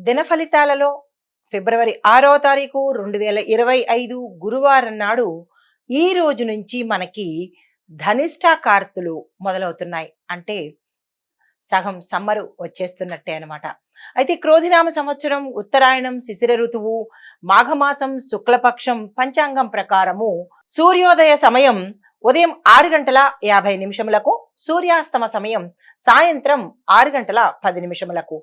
దిన ఫలితాలలో ఫిబ్రవరి 6వ తారీఖు 2025 గురువారం నాడు ఈ రోజు నుంచి మనకి ధనిష్ట కార్తులు మొదలవుతున్నాయి. అంటే సగం సమ్మరు వచ్చేస్తున్నట్టే అనమాట. అయితే క్రోధినామ సంవత్సరం ఉత్తరాయణం శిశిర ఋతువు మాఘమాసం శుక్లపక్షం పంచాంగం ప్రకారము సూర్యోదయ సమయం ఉదయం 6 గంటల 50 నిమిషములకు, సూర్యాస్తమ సమయం సాయంత్రం 6 గంటల 10 నిమిషములకు.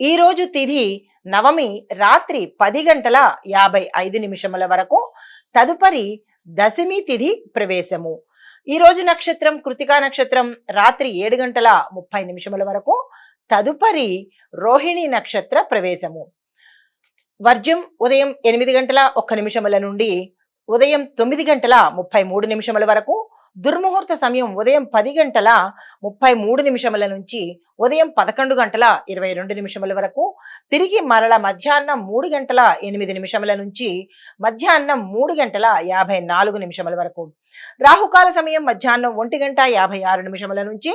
ఈ రోజు తిథి నవమి రాత్రి 10 గంటల 55 నిమిషముల వరకు, తదుపరి దశమి తిథి ప్రవేశము. ఈ రోజు నక్షత్రం కృతికా నక్షత్రం రాత్రి 7 గంటల 30 నిమిషముల వరకు, తదుపరి రోహిణి నక్షత్ర ప్రవేశము. వర్జ్యం ఉదయం 8 గంటల 1 నిమిషముల నుండి ఉదయం 9 గంటల 33 నిమిషముల వరకు, దుర్ముహూర్త సమయం ఉదయం 10 గంటల 33 నిమిషముల నుంచి ఉదయం 11 గంటల 22 నిమిషముల వరకు, తిరిగి మరల మధ్యాహ్నం 3 గంటల 8 నిమిషముల నుంచి మధ్యాహ్నం 3 గంటల 54 నిమిషముల వరకు. రాహుకాల సమయం మధ్యాహ్నం 1 గంట 56 నిమిషముల నుంచి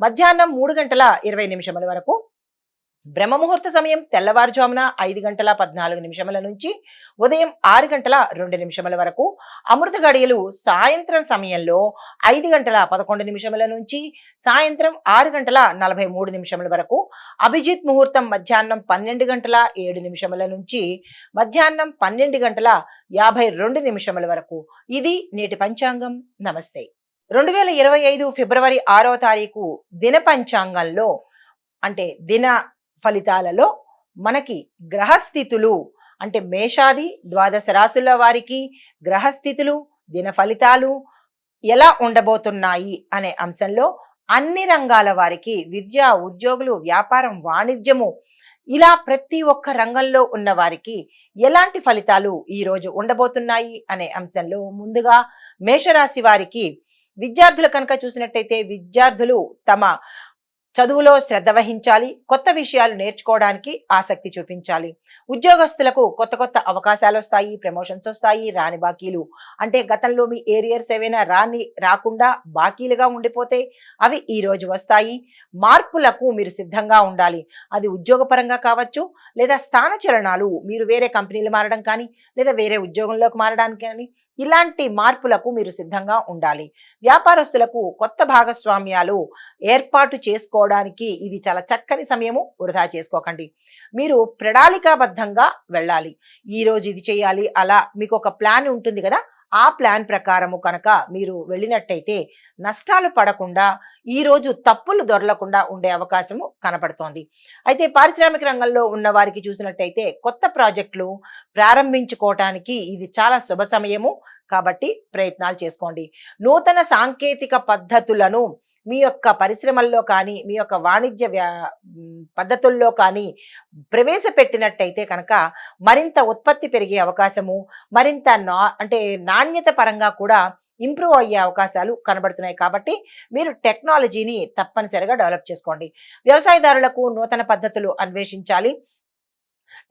మధ్యాహ్నం 3 గంటల 20 నిమిషముల వరకు. బ్రహ్మముహూర్త సమయం తెల్లవారుజామున 5 గంటల 14 నిమిషముల నుంచి ఉదయం 6 గంటల 2 నిమిషముల వరకు. అమృత గడియలు సాయంత్రం సమయంలో 5 గంటల 11 నిమిషముల నుంచి సాయంత్రం 6 గంటల 43 నిమిషముల వరకు. అభిజిత్ ముహూర్తం మధ్యాహ్నం 12 గంటల 7 నిమిషముల నుంచి మధ్యాహ్నం 12 గంటల 52 నిమిషముల వరకు. ఇది నేటి పంచాంగం. నమస్తే. 2025 ఫిబ్రవరి 6వ తారీఖు దిన పంచాంగంలో అంటే దిన ఫలితాలలో మనకి గ్రహస్థితులు అంటే మేషాది ద్వాదశ రాశుల వారికి గ్రహస్థితులు దిన ఫలితాలు ఎలా ఉండబోతున్నాయి అనే అంశంలో అన్ని రంగాల వారికి విద్య, ఉద్యోగులు, వ్యాపారం, వాణిజ్యము ఇలా ప్రతి ఒక్క రంగంలో ఉన్న వారికి ఎలాంటి ఫలితాలు ఈ రోజు ఉండబోతున్నాయి అనే అంశంలో ముందుగా మేషరాశి వారికి విద్యార్థులు కనుక చూసినట్టయితే విద్యార్థులు తమ చదువులో శ్రద్ధ వహించాలి. కొత్త విషయాలు నేర్చుకోవడానికి ఆసక్తి చూపించాలి. ఉద్యోగస్తులకు కొత్త కొత్త అవకాశాలు వస్తాయి, ప్రమోషన్స్ వస్తాయి. రాని బాకీలు అంటే గతంలో మీ ఏరియర్స్ ఏవైనా రాకుండా బాకీలుగా ఉండిపోతే అవి ఈ రోజు వస్తాయి. మార్పులకు మీరు సిద్ధంగా ఉండాలి. అది ఉద్యోగపరంగా కావచ్చు, లేదా స్థాన చలనాలు మీరు వేరే కంపెనీలు మారడం కానీ లేదా వేరే ఉద్యోగంలోకి మారడానికి కానీ ఇలాంటి మార్పులకు మీరు సిద్ధంగా ఉండాలి. వ్యాపారస్తులకు కొత్త భాగస్వామ్యాలు ఏర్పాటు చేసుకోవడానికి ఇది చాలా చక్కని సమయము. వృధా చేసుకోకండి. మీరు ప్రణాళికాబద్ధంగా వెళ్ళాలి. ఈ రోజు ఇది చేయాలి, అలా మీకు ఒక ప్లాన్ ఉంటుంది కదా, ఆ ప్లాన్ ప్రకారము కనుక మీరు వెళ్ళినట్టయితే నష్టాలు పడకుండా ఈ రోజు తప్పులు దొరలకుండా ఉండే అవకాశము కనపడుతోంది. అయితే పారిశ్రామిక రంగంలో ఉన్న వారికి చూసినట్టయితే కొత్త ప్రాజెక్టులు ప్రారంభించుకోవటానికి ఇది చాలా శుభ సమయము. కాబట్టి ప్రయత్నాలు చేసుకోండి. నూతన సాంకేతిక పద్ధతులను మీ యొక్క పరిశ్రమల్లో కానీ మీ యొక్క వాణిజ్య పద్ధతుల్లో కానీ ప్రవేశపెట్టినట్టయితే కనుక మరింత ఉత్పత్తి పెరిగే అవకాశము, మరింత అంటే నాణ్యత పరంగా కూడా ఇంప్రూవ్ అయ్యే అవకాశాలు కనబడుతున్నాయి. కాబట్టి మీరు టెక్నాలజీని తప్పనిసరిగా డెవలప్ చేసుకోండి. వ్యవసాయదారులకు నూతన పద్ధతులు అన్వేషించాలి.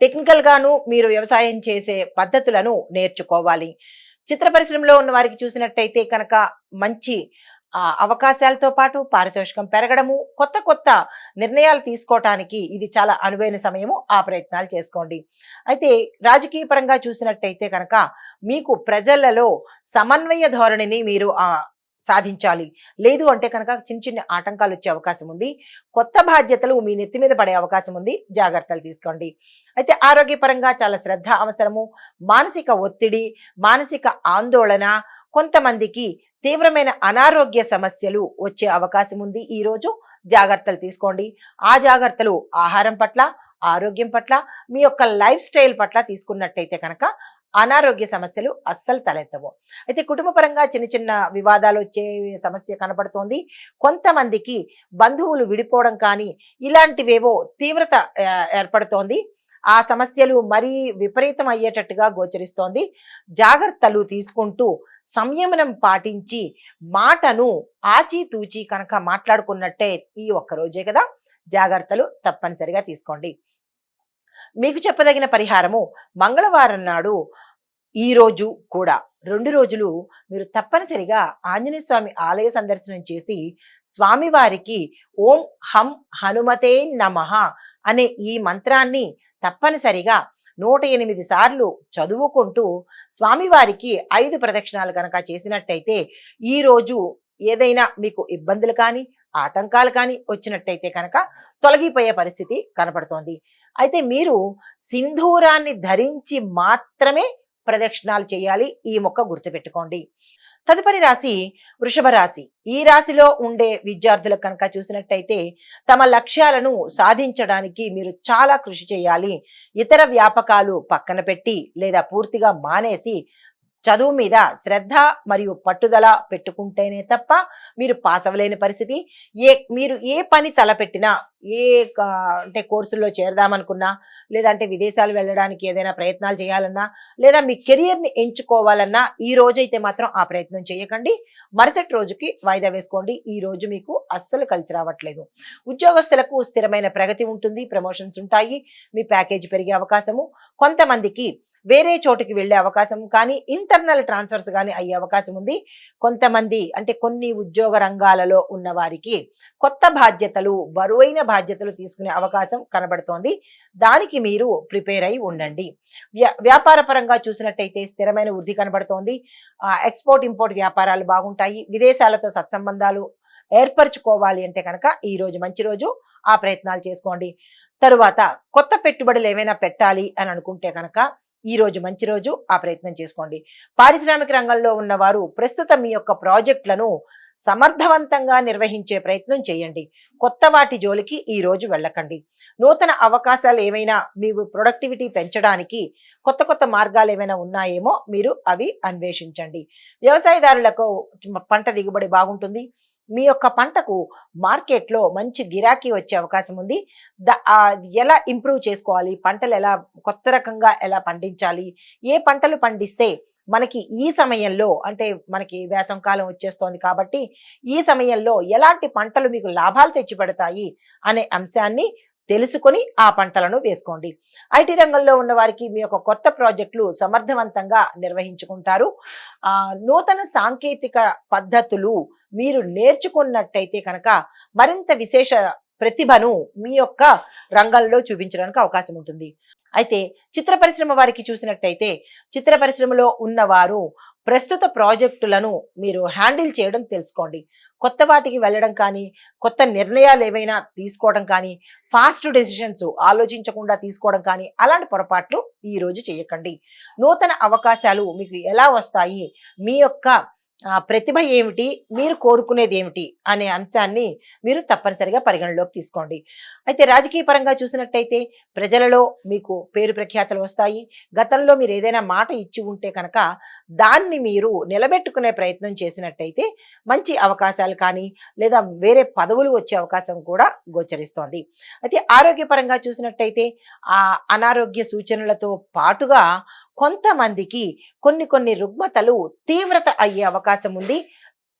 టెక్నికల్ గాను మీరు వ్యవసాయం చేసే పద్ధతులను నేర్చుకోవాలి. చిత్ర పరిశ్రమలో ఉన్న వారికి చూసినట్టయితే కనుక మంచి అవకాశాలతో పాటు పారితోషికం పెరగడము, కొత్త కొత్త నిర్ణయాలు తీసుకోవటానికి ఇది చాలా అనువైన సమయము. ఆ ప్రయత్నాలు చేసుకోండి. అయితే రాజకీయ పరంగా చూసినట్టయితే కనుక మీకు ప్రజలలో సమన్వయ ధోరణిని మీరు సాధించాలి. లేదు అంటే కనుక చిన్న చిన్న ఆటంకాలు వచ్చే అవకాశం ఉంది. కొత్త బాధ్యతలు మీ నెత్తి మీద పడే అవకాశం ఉంది. జాగ్రత్తలు తీసుకోండి. అయితే ఆరోగ్యపరంగా చాలా శ్రద్ధ అవసరము. మానసిక ఒత్తిడి, మానసిక ఆందోళన, కొంతమందికి తీవ్రమైన అనారోగ్య సమస్యలు వచ్చే అవకాశం ఉంది. ఈ రోజు జాగ్రత్తలు తీసుకోండి. ఆ జాగ్రత్తలు ఆహారం పట్ల, ఆరోగ్యం పట్ల, మీ యొక్క లైఫ్ స్టైల్ పట్ల తీసుకున్నట్టయితే కనుక అనారోగ్య సమస్యలు అస్సలు తలెత్తవు. అయితే కుటుంబ పరంగా చిన్న చిన్న వివాదాలు వచ్చే సమస్య కనపడుతోంది. కొంతమందికి బంధువులు విడిపోవడం కానీ ఇలాంటివేవో తీవ్రత ఏర్పడుతోంది. ఆ సమస్యలు మరీ విపరీతం అయ్యేటట్టుగా గోచరిస్తోంది. జాగ్రత్తలు తీసుకుంటూ సంయమనం పాటించి మాటను ఆచితూచి కనుక మాట్లాడుకున్నట్టే ఈ ఒక్క రోజే కదా, జాగ్రత్తలు తప్పనిసరిగా తీసుకోండి. మీకు చెప్పదగిన పరిహారము మంగళవారం నాడు ఈ రోజు కూడా 2 రోజులు మీరు తప్పనిసరిగా ఆంజనేయ స్వామి ఆలయ సందర్శనం చేసి స్వామివారికి ఓం హం హనుమతే నమః అనే ఈ మంత్రాన్ని తప్పనిసరిగా 108 సార్లు చదువుకుంటూ స్వామివారికి 5 ప్రదక్షిణాలు కనుక చేసినట్టయితే ఈరోజు ఏదైనా మీకు ఇబ్బందులు కానీ ఆటంకాలు కానీ వచ్చినట్టయితే కనుక తొలగిపోయే పరిస్థితి కనపడుతోంది. అయితే మీరు సింధూరాన్ని ధరించి మాత్రమే ప్రదక్షిణాలు చేయాలి. ఈ మొక్క గుర్తుపెట్టుకోండి. తదుపరి రాశి వృషభ రాశి. ఈ రాశిలో ఉండే విద్యార్థులకు కనుక చూసినట్టయితే తమ లక్ష్యాలను సాధించడానికి మీరు చాలా కృషి చేయాలి. ఇతర వ్యాపకాలు పక్కన పెట్టి లేదా పూర్తిగా మానేసి చదువు మీద శ్రద్ధ మరియు పట్టుదల పెట్టుకుంటేనే తప్ప మీరు పాస్ అవ్వలేని పరిస్థితి. మీరు ఏ పని తలపెట్టినా, అంటే కోర్సుల్లో చేరదామనుకున్నా, లేదంటే విదేశాలు వెళ్ళడానికి ఏదైనా ప్రయత్నాలు చేయాలన్నా, లేదా మీ కెరియర్ని ఎంచుకోవాలన్నా ఈ రోజైతే మాత్రం ఆ ప్రయత్నం చేయకండి. మరుసటి రోజుకి వాయిదా వేసుకోండి. ఈ రోజు మీకు అస్సలు కలిసి రావట్లేదు. ఉద్యోగస్తులకు స్థిరమైన ప్రగతి ఉంటుంది, ప్రమోషన్స్ ఉంటాయి, మీ ప్యాకేజీ పెరిగే అవకాశము, కొంతమందికి వేరే చోటుకి వెళ్ళే అవకాశం కానీ ఇంటర్నల్ ట్రాన్స్ఫర్స్ కానీ అయ్యే అవకాశం ఉంది. కొంతమంది అంటే కొన్ని ఉద్యోగ రంగాలలో ఉన్న వారికి కొత్త బాధ్యతలు, బరువైన బాధ్యతలు తీసుకునే అవకాశం కనబడుతోంది. దానికి మీరు ప్రిపేర్ అయి ఉండండి. వ్యాపార పరంగా చూసినట్టయితే స్థిరమైన వృద్ధి కనబడుతోంది. ఎక్స్పోర్ట్ ఇంపోర్ట్ వ్యాపారాలు బాగుంటాయి. విదేశాలతో సత్సంబంధాలు ఏర్పరచుకోవాలి అంటే కనుక ఈ రోజు మంచి రోజు, ఆ ప్రయత్నాలు చేసుకోండి. తరువాత కొత్త పెట్టుబడులు ఏమైనా పెట్టాలి అని అనుకుంటే కనుక ఈ రోజు మంచి రోజు, ఆ ప్రయత్నం చేసుకోండి. పారిశ్రామిక రంగంలో ఉన్నవారు ప్రస్తుతం మీ యొక్క ప్రాజెక్టులను సమర్థవంతంగా నిర్వహించే ప్రయత్నం చేయండి. కొత్త వాటి జోలికి ఈ రోజు వెళ్ళకండి. నూతన అవకాశాలు ఏమైనా మీ ప్రొడక్టివిటీ పెంచడానికి కొత్త కొత్త మార్గాలు ఏమైనా ఉన్నాయేమో మీరు అవి అన్వేషించండి. వ్యవసాయదారులకు పంట దిగుబడి బాగుంటుంది. మీ యొక్క పంటకు మార్కెట్లో మంచి గిరాకీ వచ్చే అవకాశం ఉంది. ఎలా ఇంప్రూవ్ చేసుకోవాలి, పంటలు ఎలా కొత్త రకంగా ఎలా పండించాలి, ఏ పంటలు పండిస్తే మనకి ఈ సమయంలో, అంటే మనకి వేసవి కాలం వచ్చేస్తోంది కాబట్టి ఈ సమయంలో ఎలాంటి పంటలు మీకు లాభాలు తెచ్చిపెడతాయి అనే అంశాన్ని తెలుసుకొని ఆ పంటలను వేసుకోండి. ఐటీ రంగంలో ఉన్న వారికి మీ యొక్క కొత్త ప్రాజెక్టులు సమర్థవంతంగా నిర్వహించుకుంటారు. నూతన సాంకేతిక పద్ధతులు మీరు నేర్చుకున్నట్టయితే కనుక మరింత విశేష ప్రతిభను మీ యొక్క రంగంలో చూపించడానికి అవకాశం ఉంటుంది. అయితే చిత్ర పరిశ్రమ వారికి చూసినట్టయితే చిత్ర పరిశ్రమలో ఉన్నవారు ప్రస్తుత ప్రాజెక్టులను మీరు హ్యాండిల్ చేయడం తెలుసుకోండి. కొత్త వాటికి వెళ్ళడం కానీ, కొత్త నిర్ణయాలు ఏవైనా తీసుకోవడం కానీ, ఫాస్ట్ డెసిషన్స్ ఆలోచించకుండా తీసుకోవడం కానీ అలాంటి పొరపాట్లు ఈ రోజు చేయకండి. నూతన అవకాశాలు మీకు ఎలా వస్తాయి, మీ యొక్క ప్రతిభ ఏమిటి, మీరు కోరుకునేది ఏమిటి అనే అంశాన్ని మీరు తప్పనిసరిగా పరిగణలోకి తీసుకోండి. అయితే రాజకీయ పరంగా చూసినట్టయితే ప్రజలలో మీకు పేరు ప్రఖ్యాతలు వస్తాయి. గతంలో మీరు ఏదైనా మాట ఇచ్చి ఉంటే కనుక దాన్ని మీరు నిలబెట్టుకునే ప్రయత్నం చేసినట్టయితే మంచి అవకాశాలు కానీ లేదా వేరే పదవులు వచ్చే అవకాశం కూడా గోచరిస్తోంది. అయితే ఆరోగ్యపరంగా చూసినట్టయితే అనారోగ్య సూచనలతో పాటుగా కొంతమందికి కొన్ని రుగ్మతలు తీవ్రత అయ్యే అవకాశం ఉంది.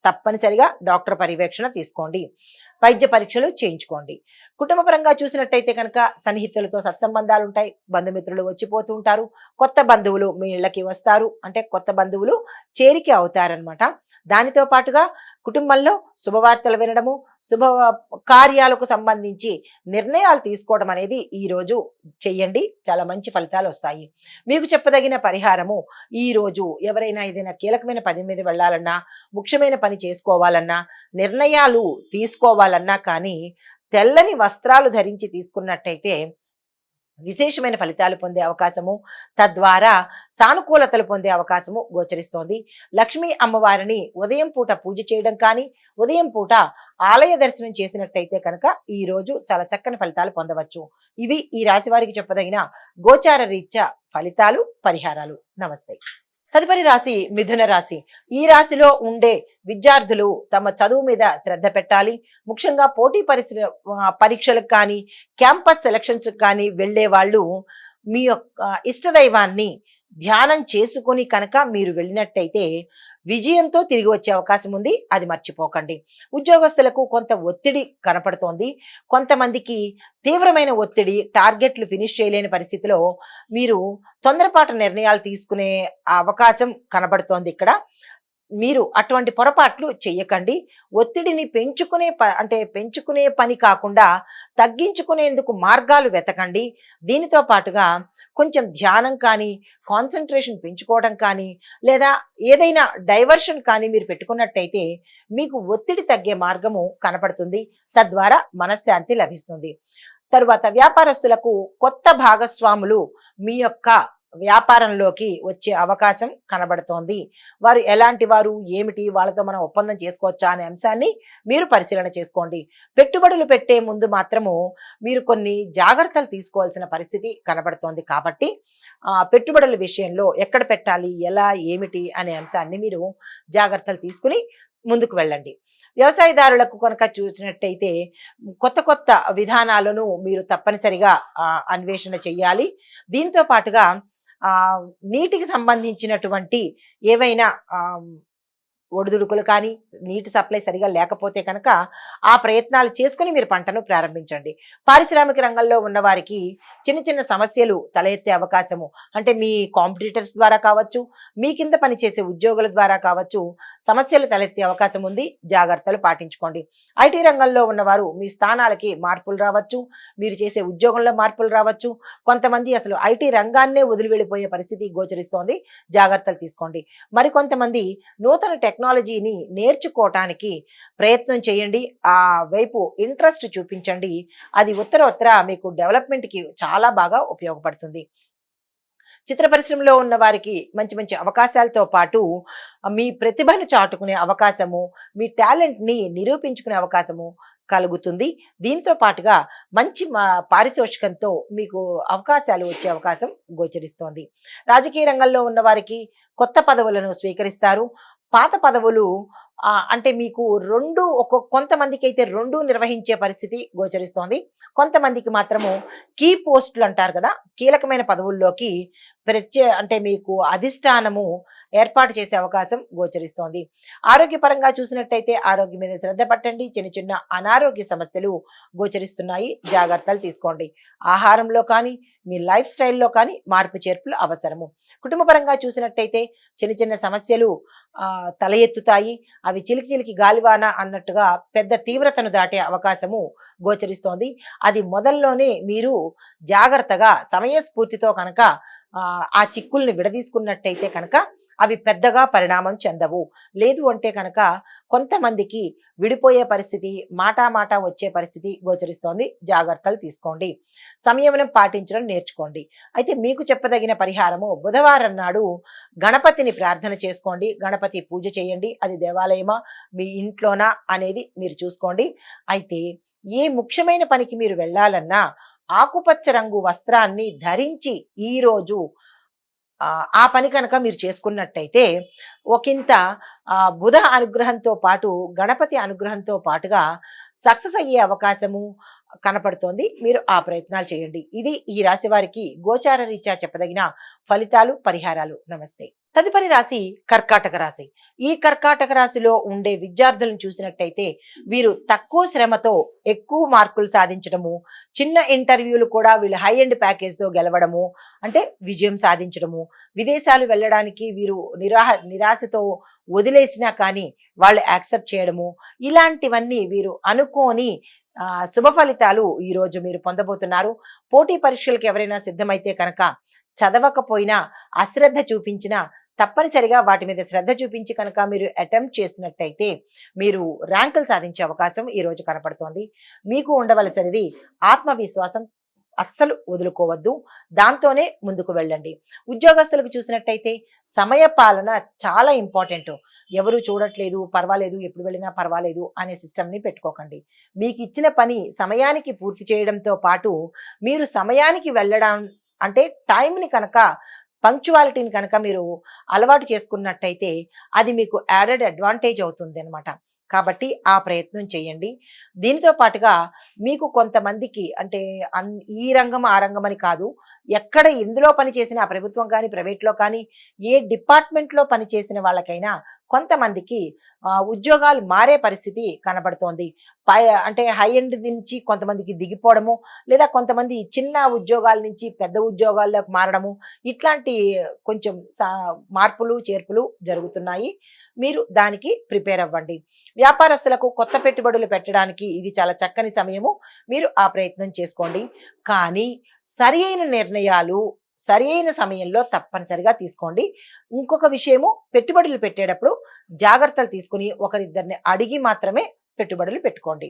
తప్పనిసరిగా డాక్టర్ పర్యవేక్షణ తీసుకోండి. వైద్య పరీక్షలు చేయించుకోండి. కుటుంబ పరంగా చూసినట్టయితే కనుక సన్నిహితులతో సత్సంబంధాలు ఉంటాయి. బంధుమిత్రులు వచ్చిపోతూ ఉంటారు. కొత్త బంధువులు మీ ఇళ్ళకి వస్తారు, అంటే కొత్త బంధువులు చేరిక అవుతారనమాట. దానితో పాటుగా కుటుంబంలో శుభవార్తలు వినడము, శుభ కార్యాలకు సంబంధించి నిర్ణయాలు తీసుకోవడం అనేది ఈ రోజు చెయ్యండి. చాలా మంచి ఫలితాలు వస్తాయి. మీకు చెప్పదగిన పరిహారము, ఈ రోజు ఎవరైనా ఏదైనా కీలకమైన పని మీద వెళ్ళాలన్నా, ముఖ్యమైన పని చేసుకోవాలన్నా, నిర్ణయాలు తీసుకోవాలన్నా కానీ తెల్లని వస్త్రాలు ధరించి తీసుకున్నట్టయితే విశేషమైన ఫలితాలు పొందే అవకాశము, తద్వారా సానుకూలతలు పొందే అవకాశము గోచరిస్తోంది. లక్ష్మీ అమ్మవారిని ఉదయం పూట పూజ చేయడం కానీ, ఉదయం పూట ఆలయ దర్శనం చేసినట్టయితే కనుక ఈ రోజు చాలా చక్కని ఫలితాలు పొందవచ్చు. ఇవి ఈ రాశి వారికి చెప్పదగిన గోచార రీత్యా ఫలితాలు, పరిహారాలు. నమస్తే. తదుపరి రాశి మిథున రాశి. ఈ రాశిలో ఉండే విద్యార్థులు తమ చదువు మీద శ్రద్ధ పెట్టాలి. ముఖ్యంగా పోటీ పరీక్షలకు కానీ, క్యాంపస్ సెలక్షన్స్ కానీ వెళ్ళే వాళ్ళు మీ యొక్క ఇష్టదైవాన్ని ధ్యానం చేసుకుని కనుక మీరు వెళ్ళినట్టయితే విజయంతో తిరిగి వచ్చే అవకాశం ఉంది. అది మర్చిపోకండి. ఉద్యోగస్తులకు కొంత ఒత్తిడి కనపడుతోంది. కొంతమందికి తీవ్రమైన ఒత్తిడి, టార్గెట్లు ఫినిష్ చేయలేని పరిస్థితిలో మీరు తొందరపాటు నిర్ణయాలు తీసుకునే అవకాశం కనబడుతోంది ఇక్కడ. మీరు అటువంటి పొరపాట్లు చెయ్యకండి. ఒత్తిడిని పెంచుకునే పని కాకుండా తగ్గించుకునేందుకు మార్గాలు వెతకండి. దీనితో పాటుగా కొంచెం ధ్యానం కానీ, కాన్సంట్రేషన్ పెంచుకోవడం కానీ, లేదా ఏదైనా డైవర్షన్ కానీ మీరు పెట్టుకున్నట్టయితే మీకు ఒత్తిడి తగ్గే మార్గము కనపడుతుంది. తద్వారా మనశ్శాంతి లభిస్తుంది. తరువాత వ్యాపారస్తులకు కొత్త భాగస్వాములు మీ యొక్క వ్యాపారంలోకి వచ్చే అవకాశం కనబడుతోంది. వారు ఎలాంటి వారు, ఏమిటి, వాళ్ళతో మనం ఒప్పందం చేసుకోవచ్చా అనే అంశాన్ని మీరు పరిశీలన చేసుకోండి. పెట్టుబడులు పెట్టే ముందు మాత్రము మీరు కొన్ని జాగ్రత్తలు తీసుకోవాల్సిన పరిస్థితి కనబడుతోంది. కాబట్టి పెట్టుబడుల విషయంలో ఎక్కడ పెట్టాలి, ఎలా, ఏమిటి అనే అంశాన్ని మీరు జాగ్రత్తలు తీసుకుని ముందుకు వెళ్ళండి. వ్యవసాయదారులకు కనుక చూసినట్టయితే కొత్త కొత్త విధానాలను మీరు తప్పనిసరిగా అన్వేషణ చెయ్యాలి. దీంతో పాటుగా నీటికి సంబంధించినటువంటి ఏవైనా ఒడిదుడుకులు కానీ, నీటి సప్లై సరిగా లేకపోతే కనుక ఆ ప్రయత్నాలు చేసుకుని మీరు పంటను ప్రారంభించండి. పారిశ్రామిక రంగంలో ఉన్న వారికి చిన్న చిన్న సమస్యలు తల ఎత్తే అవకాశము, అంటే మీ కాంపిటీటర్స్ ద్వారా కావచ్చు, మీ కింద పనిచేసే ఉద్యోగుల ద్వారా కావచ్చు, సమస్యలు తలెత్తే అవకాశం ఉంది. జాగ్రత్తలు పాటించుకోండి. ఐటీ రంగంలో ఉన్నవారు మీ స్థానాలకి మార్పులు రావచ్చు, మీరు చేసే ఉద్యోగంలో మార్పులు రావచ్చు. కొంతమంది అసలు ఐటీ రంగాన్నే వదిలి వెళ్ళిపోయే పరిస్థితి గోచరిస్తోంది. జాగ్రత్తలు తీసుకోండి. మరికొంతమంది నూతన టెక్నాలజీని నేర్చుకోవటానికి ప్రయత్నం చేయండి. ఆ వైపు ఇంట్రెస్ట్ చూపించండి. అది ఉత్తర మీకు డెవలప్మెంట్కి చాలా బాగా ఉపయోగపడుతుంది. చిత్ర పరిశ్రమలో ఉన్న వారికి మంచి మంచి అవకాశాలతో పాటు మీ ప్రతిభను చాటుకునే అవకాశము, మీ టాలెంట్ని నిరూపించుకునే అవకాశము కలుగుతుంది. దీంతో పాటుగా మంచి పారితోషికంతో మీకు అవకాశాలు వచ్చే అవకాశం గోచరిస్తోంది. రాజకీయ రంగంలో ఉన్న వారికి కొత్త పదవులను స్వీకరిస్తారు. పాత పదవులు అంటే మీకు కొంతమందికి అయితే 2 నిర్వహించే పరిస్థితి గోచరిస్తోంది. కొంతమందికి మాత్రము కీ పోస్టులు అంటారు కదా, కీలకమైన పదవుల్లోకి అంటే మీకు అధిష్టానము ఏర్పాటు చేసే అవకాశం గోచరిస్తోంది. ఆరోగ్యపరంగా చూసినట్టయితే ఆరోగ్యం మీద శ్రద్ధ పట్టండి. చిన్న చిన్న అనారోగ్య సమస్యలు గోచరిస్తున్నాయి. జాగ్రత్తలు తీసుకోండి. ఆహారంలో కానీ, మీ లైఫ్ స్టైల్లో కానీ మార్పు చేర్పులు అవసరము. కుటుంబపరంగా చూసినట్టయితే చిన్న చిన్న సమస్యలు తల ఎత్తుతాయి. అవి చిలికి చిలికి గాలివాన అన్నట్టుగా పెద్ద తీవ్రతను దాటే అవకాశము గోచరిస్తోంది. అది మొదల్లోనే మీరు జాగ్రత్తగా సమయస్ఫూర్తితో కనుక ఆ చిక్కుల్ని విడదీసుకున్నట్టయితే కనుక అవి పెద్దగా పరిణామం చెందవు. లేదు అంటే కనుక కొంతమందికి విడిపోయే పరిస్థితి, మాటా వచ్చే పరిస్థితి గోచరిస్తోంది. జాగ్రత్తలు తీసుకోండి. సంయమనం పాటించడం నేర్చుకోండి. అయితే మీకు చెప్పదగిన పరిహారము, బుధవారం నాడు గణపతిని ప్రార్థన చేసుకోండి. గణపతి పూజ చేయండి. అది దేవాలయమా, మీ ఇంట్లోనా అనేది మీరు చూసుకోండి. అయితే ఏ ముఖ్యమైన పనికి మీరు వెళ్ళాలన్నా ఆకుపచ్చ రంగు వస్త్రాన్ని ధరించి ఈరోజు ఆ పని కనుక మీరు చేసుకున్నట్టయితే ఒకంత బుధ అనుగ్రహంతో పాటు గణపతి అనుగ్రహంతో పాటుగా సక్సెస్ అయ్యే అవకాశము కనపడుతోంది. మీరు ఆ ప్రయత్నాలు చేయండి. ఇది ఈ రాశి వారికి గోచార రీత్యా చెప్పదగిన ఫలితాలు, పరిహారాలు. నమస్తే. తదుపరి రాశి కర్కాటక రాశి. ఈ కర్కాటక రాశిలో ఉండే విద్యార్థులను చూసినట్టయితే వీరు తక్కువ శ్రమతో ఎక్కువ మార్కులు సాధించడము, చిన్న ఇంటర్వ్యూలు కూడా వీళ్ళు హై ఎండ్ ప్యాకేజ్తో గెలవడము, అంటే విజయం సాధించడము, విదేశాలు వెళ్ళడానికి వీరు నిరాశతో వదిలేసినా కానీ వాళ్ళు యాక్సెప్ట్ చేయడము, ఇలాంటివన్నీ వీరు అనుకోని శుభ ఫలితాలు ఈరోజు మీరు పొందబోతున్నారు. పోటీ పరీక్షలకు ఎవరైనా సిద్ధమైతే కనుక చదవకపోయినా, అశ్రద్ధ చూపించినా తప్పనిసరిగా వాటి మీద శ్రద్ధ చూపించి కనుక మీరు అటెంప్ట్ చేసినట్టయితే మీరు ర్యాంకులు సాధించే అవకాశం ఈరోజు కనపడుతోంది. మీకు ఉండవలసినది ఆత్మవిశ్వాసం. అస్సలు వదులుకోవద్దు. దాంతోనే ముందుకు వెళ్ళండి. ఉద్యోగస్తులకు చూసినట్టయితే సమయ పాలన చాలా ఇంపార్టెంట్. ఎవరు చూడట్లేదు, పర్వాలేదు, ఎప్పుడు వెళ్ళినా పర్వాలేదు అనే సిస్టమ్ని పెట్టుకోకండి. మీకు ఇచ్చిన పని సమయానికి పూర్తి చేయడంతో పాటు మీరు సమయానికి వెళ్ళడం, అంటే టైంని కనుక, పంక్చువాలిటీని కనుక మీరు అలవాటు చేసుకున్నట్టయితే అది మీకు యాడెడ్ అడ్వాంటేజ్ అవుతుంది అనమాట. కాబట్టి ఆ ప్రయత్నం చేయండి. దీనితో పాటుగా మీకు కొంతమందికి, అంటే ఈ రంగం ఆ రంగం అని కాదు, ఎక్కడ ఎందులో పని చేసినా, ప్రభుత్వం కానీ ప్రైవేట్లో కానీ ఏ డిపార్ట్మెంట్లో పనిచేసిన వాళ్ళకైనా కొంతమందికి ఉద్యోగాలు మారే పరిస్థితి కనబడుతోంది. అంటే హై ఎండ్ నుంచి కొంతమందికి దిగిపోవడము, లేదా కొంతమంది చిన్న ఉద్యోగాల నుంచి పెద్ద ఉద్యోగాల్లోకి మారడము, ఇట్లాంటి కొంచెం మార్పులు చేర్పులు జరుగుతున్నాయి. మీరు దానికి ప్రిపేర్ అవ్వండి. వ్యాపారస్తులకు కొత్త పెట్టుబడులు పెట్టడానికి ఇది చాలా చక్కని సమయము. మీరు ఆ ప్రయత్నం చేసుకోండి. కానీ సరి అయిన నిర్ణయాలు సరి అయిన సమయంలో తప్పనిసరిగా తీసుకోండి. ఇంకొక విషయము, పెట్టుబడులు పెట్టేటప్పుడు జాగ్రత్తలు తీసుకుని ఒకరిద్దరిని అడిగి మాత్రమే పెట్టుబడులు పెట్టుకోండి.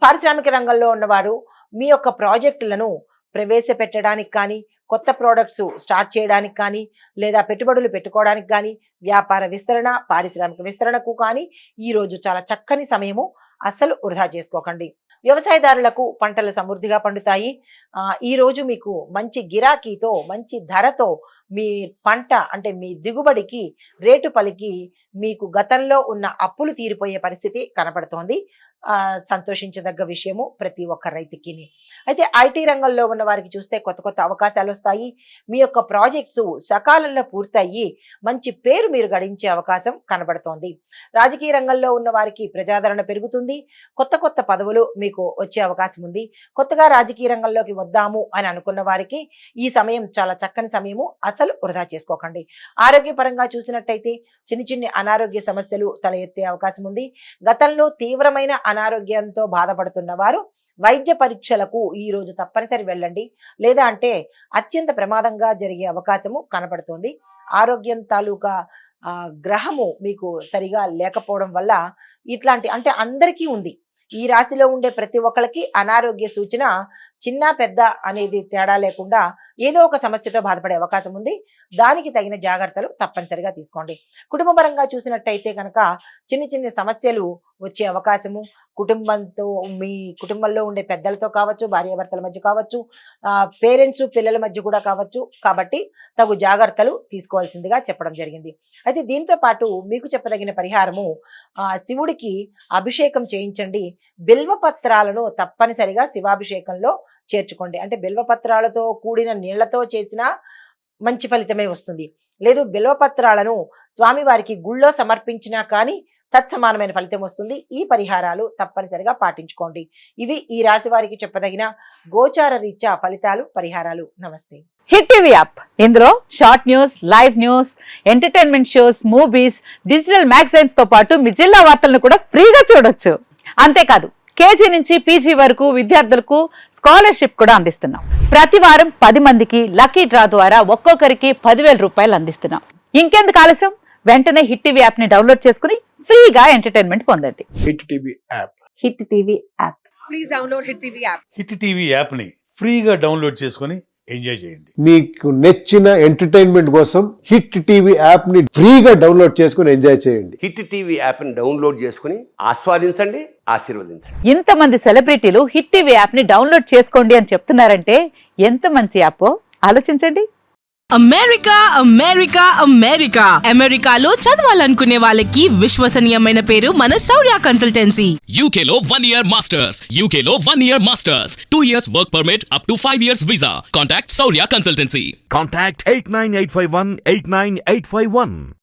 పారిశ్రామిక రంగంలో ఉన్నవారు మీ యొక్క ప్రాజెక్టులను ప్రవేశపెట్టడానికి కానీ, కొత్త ప్రోడక్ట్స్ స్టార్ట్ చేయడానికి కానీ, లేదా పెట్టుబడులు పెట్టుకోవడానికి కానీ, వ్యాపార విస్తరణ, పారిశ్రామిక విస్తరణకు కానీ ఈరోజు చాలా చక్కని సమయము. అస్సలు వృధా చేసుకోకండి. వ్యవసాయదారులకు పంటలు సమృద్ధిగా పండుతాయి. ఈ రోజు మీకు మంచి గిరాకీతో, మంచి ధరతో మీ పంట అంటే మీ దిగుబడికి రేటు పలికి మీకు గతంలో ఉన్న అప్పులు తీరిపోయే పరిస్థితి కనపడుతోంది. సంతోషించదగ్గ విషయము ప్రతి ఒక్క రైతుకి. అయితే ఐటీ రంగంలో ఉన్న వారికి చూస్తే కొత్త కొత్త అవకాశాలు వస్తాయి. మీ యొక్క ప్రాజెక్ట్స్ సకాలంలో పూర్తయ్యి మంచి పేరు మీరు గడించే అవకాశం కనబడుతోంది. రాజకీయ రంగంలో ఉన్న వారికి ప్రజాదరణ పెరుగుతుంది. కొత్త కొత్త పదవులు మీకు వచ్చే అవకాశం ఉంది. కొత్తగా రాజకీయ రంగంలోకి వద్దాము అని అనుకున్న వారికి ఈ సమయం చాలా చక్కని సమయము. అసలు వృధా చేసుకోకండి. ఆరోగ్యపరంగా చూసినట్టయితే చిన్న చిన్న అనారోగ్య సమస్యలు తల ఎత్తే అవకాశం ఉంది. గతంలో తీవ్రమైన అనారోగ్యంతో బాధపడుతున్న వారు వైద్య పరీక్షలకు ఈ రోజు తప్పనిసరి వెళ్ళండి. లేదా అంటే అత్యంత ప్రమాదంగా జరిగే అవకాశము కనపడుతుంది. ఆరోగ్యం తాలూకా గ్రహము మీకు సరిగా లేకపోవడం వల్ల ఇట్లాంటి అంటే అందరికీ ఉంది. ఈ రాశిలో ఉండే ప్రతి ఒక్కరికి అనారోగ్య సూచన చిన్న పెద్ద అనేది తేడా లేకుండా ఏదో ఒక సమస్యతో బాధపడే అవకాశం ఉంది. దానికి తగిన జాగ్రత్తలు తప్పనిసరిగా తీసుకోండి. కుటుంబపరంగా చూసినట్టయితే కనుక చిన్న చిన్న సమస్యలు వచ్చే అవకాశము, కుటుంబంతో మీ కుటుంబంలో ఉండే పెద్దలతో కావచ్చు, భార్యాభర్తల మధ్య కావచ్చు, పేరెంట్స్ పిల్లల మధ్య కూడా కావచ్చు. కాబట్టి తగు జాగ్రత్తలు తీసుకోవాల్సిందిగా చెప్పడం జరిగింది. అయితే దీంతో పాటు మీకు చెప్పదగిన పరిహారము, శివుడికి అభిషేకం చేయించండి. బిల్వపత్రాలను తప్పనిసరిగా శివాభిషేకంలో చేర్చుకోండి. అంటే బిల్వపత్రాలతో కూడిన నీళ్లతో చేసిన మంచి ఫలితమే వస్తుంది. లేదు బిల్వపత్రాలను స్వామివారికి గుళ్ళో సమర్పించినా కానీ తత్సమానమైన ఫలితం వస్తుంది. ఈ పరిహారాలు తప్పనిసరిగా పాటించుకోండి. ఇవి ఈ రాశి వారికి చెప్పదగిన గోచార రీత్యా ఫలితాలు, పరిహారాలు. నమస్తే. హిట్ టీవీ యాప్, ఇందులో short news, live news, entertainment shows, movies, digital magazines తో పాటు మీ జిల్లా వార్తలను కూడా ఫ్రీగా చూడొచ్చు. అంతేకాదు కేజీ నుంచి పీజీ వరకు విద్యార్థులకు స్కాలర్షిప్ కూడా అందిస్తున్నాం. ప్రతి వారం 10 మందికి లక్కీ డ్రా ద్వారా ఒక్కొక్కరికి 10,000 రూపాయలు అందిస్తున్నాం. ఇంకెందుకు ఆలస్యం, వెంటనే హిట్ టీవీ యాప్ ని డౌన్లోడ్ చేసుకుని ఫ్రీగా ఎంటర్టైన్మెంట్ పొందండి. Hit TV app. Hit TV app. Please download hit TV app. Hit TV app ని ఫ్రీగా డౌన్లోడ్ చేసుకుని ఎంజాయ్ చేయండి. మీకు నచ్చిన ఎంటర్టైన్మెంట్ కోసం హిట్ టీవీ యాప్ ని ఫ్రీగా డౌన్లోడ్ చేసుకుని ఎంజాయ్ చేయండి. హిట్ టీవీ యాప్ ని డౌన్లోడ్ చేసుకుని ఆస్వాదించండి, ఆశీర్వదించండి. ఇంతమంది సెలబ్రిటీలు హిట్ టీవీ యాప్ ని డౌన్లోడ్ చేసుకోండి అని చెప్తున్నారంటే ఎంత మంచి యాప్ ఆలోచించండి. అమెరికా అమెరికా అమెరికా అమెరికాలో చదవాలనుకునే వాళ్ళకి విశ్వసనీయమైన పేరు మన శౌర్య కన్సల్టెన్సీ. UK లో 1 year masters. UK లో 1 year masters. 2 years work permit up to 5 years visa. Contact Saurya Consultancy. Contact 89851 89851.